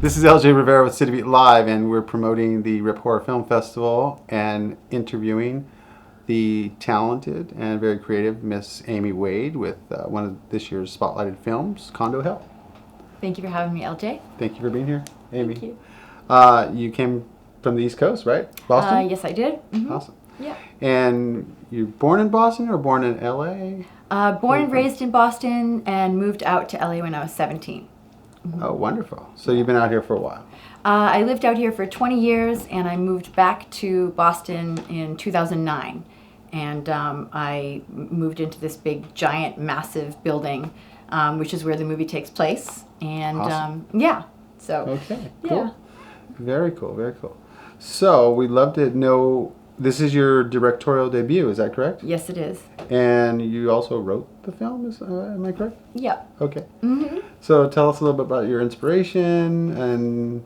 This is LJ Rivera with City Beat Live, and we're promoting the Rip Horror Film Festival and interviewing the talented and very creative Miss Amy Wade with one of this year's spotlighted films, Condo Hell. Thank you for having me, LJ. Thank you for being here, Amy. Thank you. You came from the East Coast, right? Boston? Yes, I did. Mm-hmm. Awesome. Yeah. And you're born in Boston or born in LA? Born and raised in Boston and moved out to LA when I was 17. Mm-hmm. Oh, wonderful. So you've been out here for a while. I lived out here for 20 years, and I moved back to Boston in 2009. And I moved into this big, giant, massive building, which is where the movie takes place. And awesome. Yeah, so. Okay, yeah. Cool. Very cool, very cool. So we'd love to know, this is your directorial debut, is that correct? Yes, it is. And you also wrote the film, am I correct? Yep. Okay. Mm-hmm. So tell us a little bit about your inspiration and,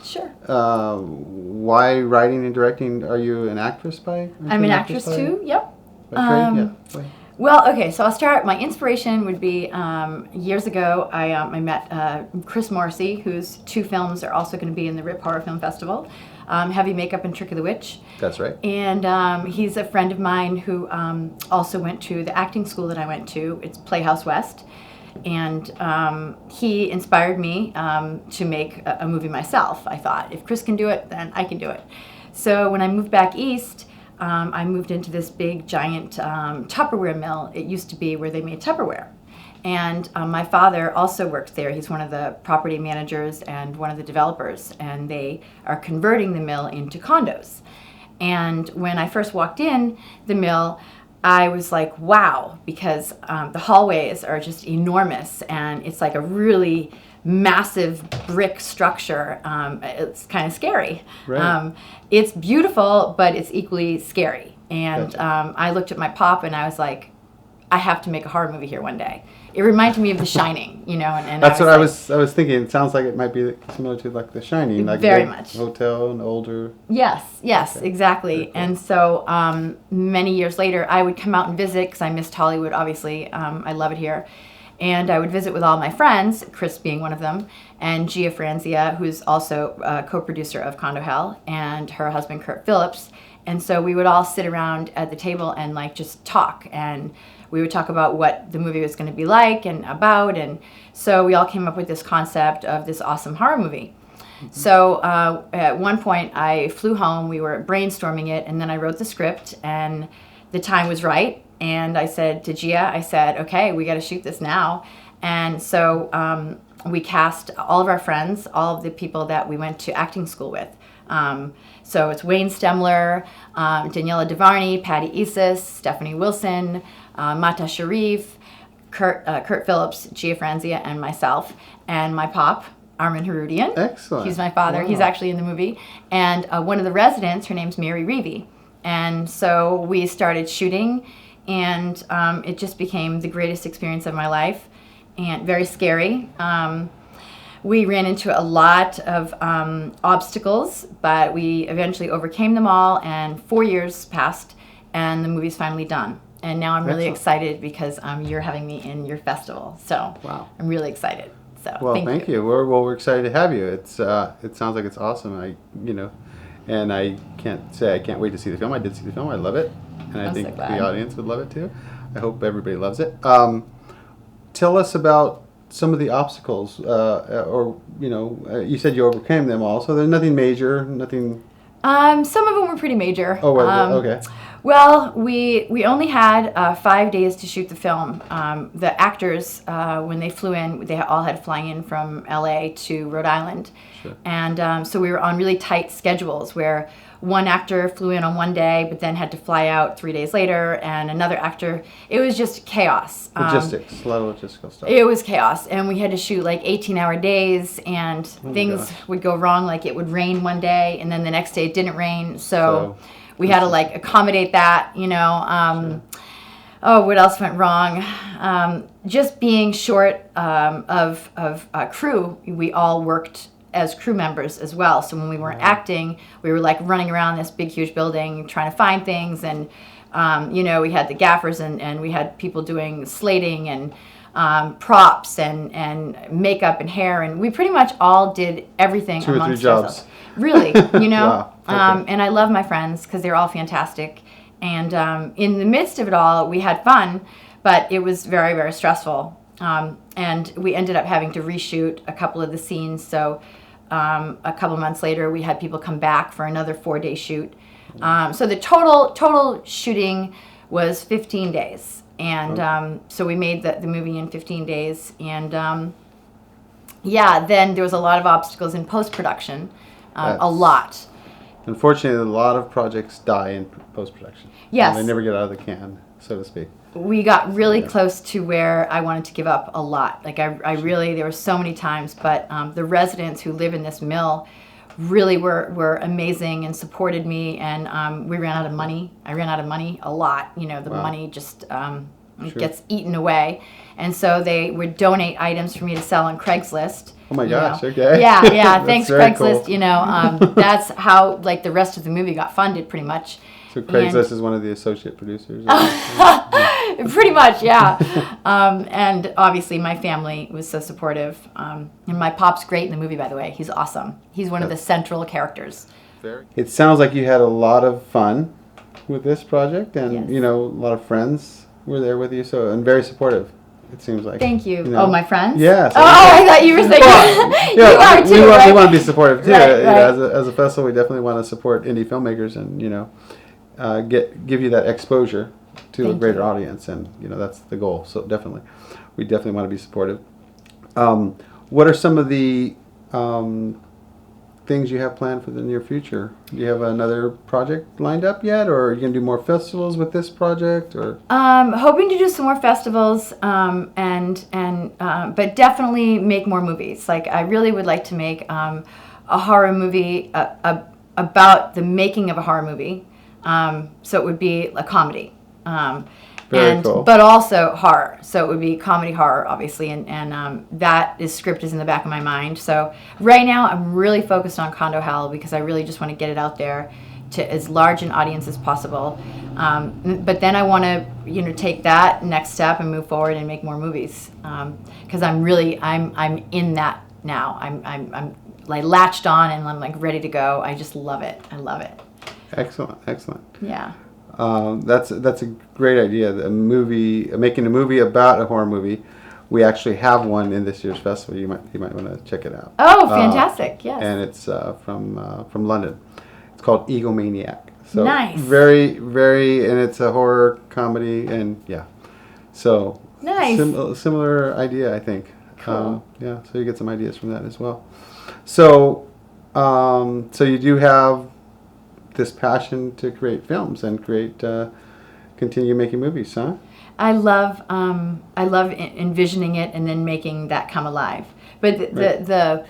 Sure. Why writing and directing? Are you an actress by? I'm an actress too, yep. By trade? Yeah. Well, okay, so I'll start. My inspiration would be years ago, I met Chris Morrissey, whose two films are also going to be in the Rip Horror Film Festival, Heavy Makeup and Trick of the Witch. That's right. And he's a friend of mine who also went to the acting school that I went to. It's Playhouse West. And he inspired me to make a movie myself. I thought, if Chris can do it, then I can do it. So when I moved back east, I moved into this big, giant Tupperware mill. It used to be where they made Tupperware. And my father also works there. He's one of the property managers and one of the developers. And they are converting the mill into condos. And when I first walked in the mill, I was like, wow, because the hallways are just enormous. And it's like a really massive brick structure. It's kind of scary. Right. It's beautiful, but it's equally scary. And Gotcha. I looked at my pop and I was like, I have to make a horror movie here one day. It reminded me of The Shining, and that's what I was thinking. It sounds like it might be similar to like The Shining, like very a much hotel and older. Yes, Okay. exactly. Cool. And so many years later, I would come out and visit because I missed Hollywood. Obviously, I love it here. And I would visit with all my friends, Chris being one of them, and Gia Franzia, who's also a co-producer of Condo Hell, and her husband, Kurt Phillips. And so we would all sit around at the table and just talk. And we would talk about what the movie was going to be like and about. And so we all came up with this concept of this awesome horror movie. Mm-hmm. So at one point, I flew home. We were brainstorming it. And then I wrote the script. And the time was right. And I said to Gia, okay, we got to shoot this now. And so we cast all of our friends, all of the people that we went to acting school with. So it's Wayne Stemler, Daniela Devarney, Patty Isis, Stephanie Wilson, Mata Sharif, Kurt Phillips, Gia Franzia, and myself, and my pop, Armin Harudian. Excellent. He's my father. Wow. He's actually in the movie. And one of the residents, her name's Mary Reevy. And so we started shooting, and it just became the greatest experience of my life, and very scary. We ran into a lot of obstacles, but we eventually overcame them all, and 4 years passed, and the movie's finally done. And now I'm really excited because you're having me in your festival. So wow. I'm really excited. So well, thank you. We're excited to have you. It sounds like it's awesome. And I can't wait to see the film. I did see the film. I love it, and I think the audience would love it too. I hope everybody loves it. Tell us about some of the obstacles, you said you overcame them all. So there's nothing major, nothing. Some of them were pretty major. Oh, okay. Well, we only had 5 days to shoot the film. The actors, when they flew in, they all had flying in from LA to Rhode Island. Sure. And so we were on really tight schedules where one actor flew in on one day, but then had to fly out 3 days later, and another actor. It was just chaos. Logistics, a lot of logistical stuff. It was chaos, and we had to shoot 18-hour days, and things would go wrong. Like it would rain one day, and then the next day it didn't rain. So we had to accommodate that, Sure. Oh, what else went wrong? Just being short of crew, we all worked as crew members as well. So when we weren't acting, we were running around this big, huge building trying to find things. And, we had the gaffers and we had people doing slating and props and makeup and hair, and we pretty much all did everything 2 or 3 amongst jobs. ourselves. Really, you know. Wow. Okay. And I love my friends because they're all fantastic. And in the midst of it all, we had fun, but it was very, very stressful. And we ended up having to reshoot a couple of the scenes. So a couple months later, we had people come back for another 4-day shoot. So the total shooting was 15 days. And so we made the movie in 15 days. And then there was a lot of obstacles in post-production, a lot. Unfortunately, a lot of projects die in post-production. Yes. And they never get out of the can, so to speak. We got really close to where I wanted to give up a lot. Like I really, there were so many times, but the residents who live in this mill really were amazing and supported me, and we ran out of money. I ran out of money a lot. You know, the money just gets eaten away. And so they would donate items for me to sell on Craigslist. Oh my gosh, know. okay. Yeah, thanks Craigslist, cool. you know. That's how like the rest of the movie got funded pretty much. So Craigslist is one of the associate producers? Pretty much, yeah. And obviously my family was so supportive. And my pop's great in the movie, by the way. He's awesome. He's one of the central characters. It sounds like you had a lot of fun with this project, and you know, a lot of friends were there with you, so and very supportive. It seems like. Thank you. You know. Oh, my friends? Yeah. So I thought you were saying you are too, we right? want to be supportive too. Right, You know, as a festival, we definitely want to support indie filmmakers and, you know, give you that exposure to a greater audience, and you know that's the goal. So definitely, we definitely want to be supportive. What are some of the things you have planned for the near future? Do you have another project lined up yet, or are you gonna do more festivals with this project, or? Hoping to do some more festivals, but definitely make more movies. Like I really would like to make a horror movie about the making of a horror movie. So it would be a comedy. Very cool. But also horror. So it would be comedy horror, obviously, and that script is in the back of my mind. So right now I'm really focused on Condo Hell because I really just want to get it out there to as large an audience as possible. But then I want to, you know, take that next step and move forward and make more movies. Because I'm in that now. I'm like latched on and I'm like ready to go. I just love it. I love it. Excellent. Yeah. That's a great idea. Making a movie about a horror movie. We actually have one in this year's festival. You might want to check it out. Oh, fantastic! Yes. And it's from London. It's called Egomaniac. So nice. Very, and it's a horror comedy, and yeah. So nice. Similar idea, I think. Cool. So you get some ideas from that as well. So, so you do have this passion to create films and continue making movies, huh? I love envisioning it and then making that come alive. But the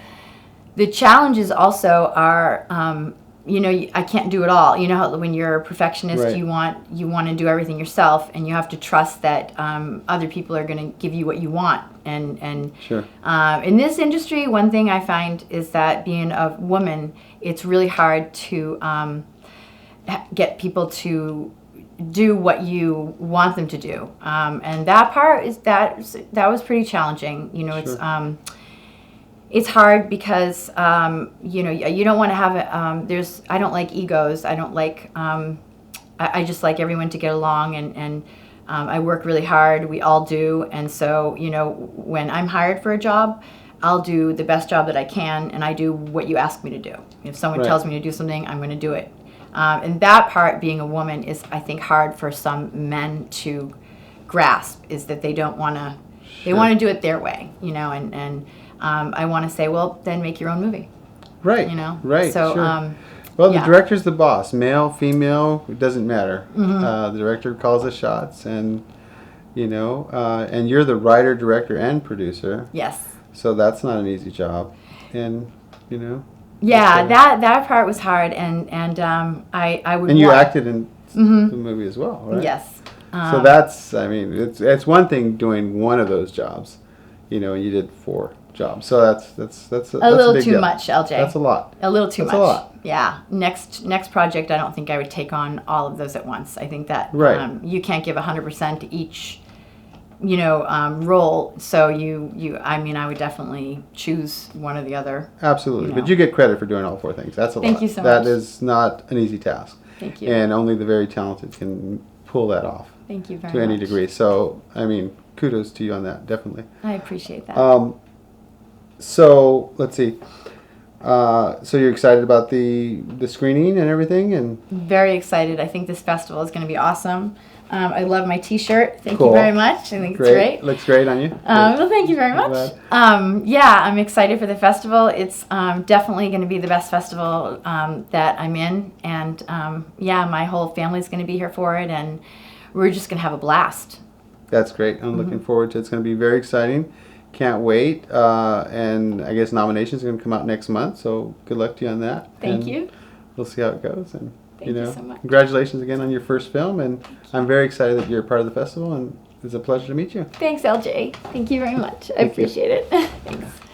challenges also are, you know, I can't do it all. You know how when you're a perfectionist, you want to do everything yourself, and you have to trust that other people are going to give you what you want. And sure. In this industry, one thing I find is that being a woman, it's really hard to get people to do what you want them to do, and that part is that was pretty challenging. You know, sure. It's hard because you know, you don't want to have I don't like egos. I don't like I just like everyone to get along, and I work really hard. We all do, and so you know, when I'm hired for a job, I'll do the best job that I can, and I do what you ask me to do. If someone tells me to do something, I'm going to do it. And that part, being a woman, is, I think, hard for some men to grasp, is that they don't want to, they want to do it their way, you know, and I want to say, well, then make your own movie. Right. You know? Right, so, sure. Well, the director's the boss. Male, female, it doesn't matter. Mm-hmm. The director calls the shots, and, you know, and you're the writer, director, and producer. Yes. So that's not an easy job. And, you know. Yeah, that part was hard, and I would. And you acted in the movie as well, right? Yes. So that's, I mean, it's one thing doing one of those jobs, you know, and you did 4 jobs. So that's a little big too deal. much, LJ. That's a lot. A little too much. That's a lot. Yeah. Next project, I don't think I would take on all of those at once. I think that you can't give 100% to role. So I would definitely choose one or the other. Absolutely. You know. But you get credit for doing all 4 things. That's a lot. Thank you so That much. is not an easy task. Thank you. And only the very talented can pull that off. Thank you very to much. any degree. So, I mean, kudos to you on that, definitely. I appreciate that. So, let's see. So you're excited about the screening and everything? And Very excited. I think this festival is going to be awesome. I love my T-shirt. Thank Cool. you very much. I think it's great. Looks great on you. Well, thank you very I'm much. glad. Yeah, I'm excited for the festival. It's definitely going to be the best festival that I'm in. And yeah, my whole family's going to be here for it. And we're just going to have a blast. That's great. I'm looking forward to it. It's going to be very exciting. Can't wait. And I guess nominations are going to come out next month. So good luck to you on that. Thank And you. We'll see how it goes. And Thank you so much. Congratulations again on your first film. And I'm very excited that you're a part of the festival. And it's a pleasure to meet you. Thanks, LJ. Thank you very much. I Thank you. appreciate it. Thanks.